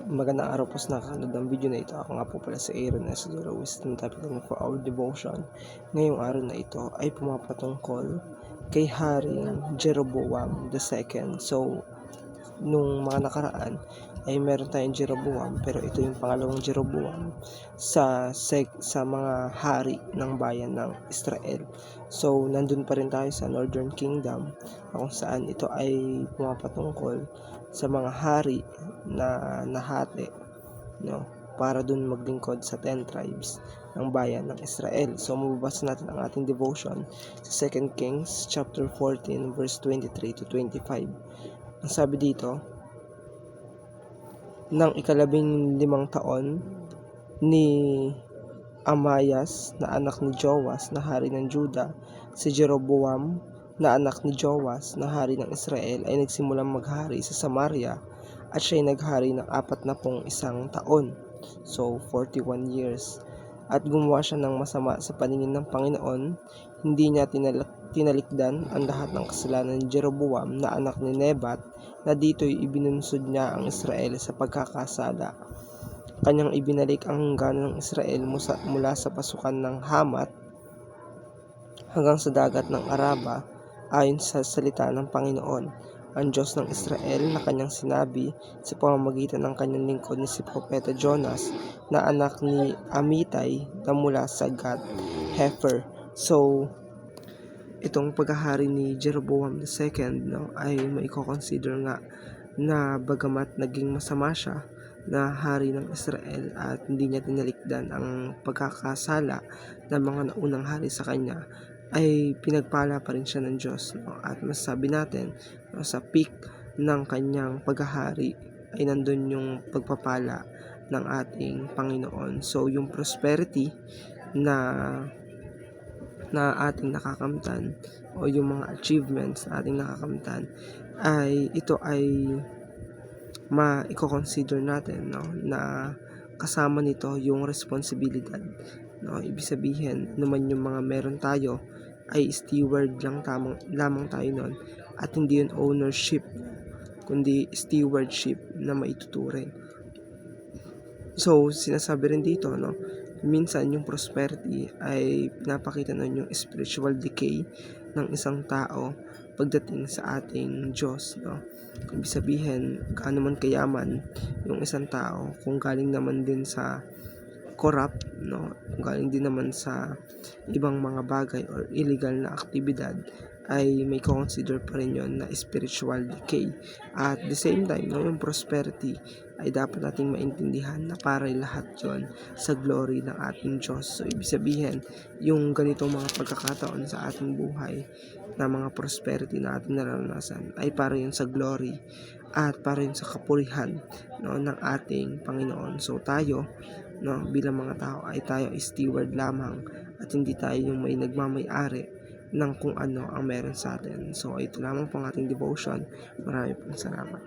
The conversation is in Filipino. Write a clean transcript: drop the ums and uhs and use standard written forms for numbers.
Magandang araw po sa nakakanood ng video na ito. Ako nga po pala si Aaron S. Lewis, ng topic naman for our devotion. Ngayong araw na ito ay pumapatungkol kay Haring Jeroboam II. So, nung mga nakaraan ay meron tayong Jeroboam, pero ito yung pangalawang Jeroboam sa mga hari ng bayan ng Israel. So, nandun pa rin tayo sa Northern Kingdom, kung saan ito ay pumapatungkol sa mga hari na nahati, no, para dun maglingkod sa 10 tribes ng bayan ng Israel. So mababasa natin ang ating devotion sa 2 Kings chapter 14 verse 23 to 25. Ang sabi dito, nang 15 taon ni Amayas na anak ni Joas na hari ng Juda, si Jeroboam na anak ni Joas na hari ng Israel ay nagsimulang maghari sa Samaria, at siya'y naghari ng 41 taon, so 41 years. At gumawa siya ng masama sa paningin ng Panginoon. Hindi niya tinalikdan ang lahat ng kasalanan ni Jeroboam na anak ni Nebat, na dito'y ibinunsod niya ang Israel sa pagkakasala. Kanyang ibinalik ang hangganan ng Israel mula sa pasukan ng Hamat hanggang sa dagat ng Araba, ayon sa salita ng Panginoon, ang Diyos ng Israel, na kanyang sinabi sa pamamagitan ng kanyang lingkod na si Propeta Jonas, na anak ni Amittai, na mula sa Gath-Hepher. So, itong paghahari ni Jeroboam II, no, ay maiko-consider nga na bagamat naging masama siya na hari ng Israel at hindi niya tinalikdan ang pagkakasala ng mga naunang hari sa kanya, ay pinagpala pa rin siya ng Diyos, no? At masasabi natin, no, sa peak ng kanyang paghahari ay nandun yung pagpapala ng ating Panginoon. So yung prosperity na ating nakakamtan, o yung mga achievements na ating nakakamtan, ay ito ay ma-consider natin, no, na kasama nito yung responsibilidad, no. Ibig sabihin naman yung mga meron tayo ay steward lamang tayo nun, at hindi yun ownership, kundi stewardship na maituturing. So sinasabi rin dito, no, minsan yung prosperity ay pinapakita nun yung spiritual decay ng isang tao pagdating sa ating Diyos, no. Ibig sabihin, gaano man kayaman yung isang tao, kung galing naman din sa corrupt, no, kung galing din naman sa ibang mga bagay or illegal na aktibidad, ay may consider pa rin yun na spiritual decay. At the same time, no, yung prosperity ay dapat nating maintindihan na para lahat yon sa glory ng ating Diyos. So ibig sabihin, yung ganitong mga pagkakataon sa ating buhay na mga prosperity na ating naranasan ay para yun sa glory at para yun sa kapurihan, no, ng ating Panginoon. So tayo, no, bilang mga tao ay tayo steward lamang, at hindi tayo yung may nagmamay-ari ng kung ano ang meron sa atin. So ito lamang po ang ating devotion. Maraming salamat.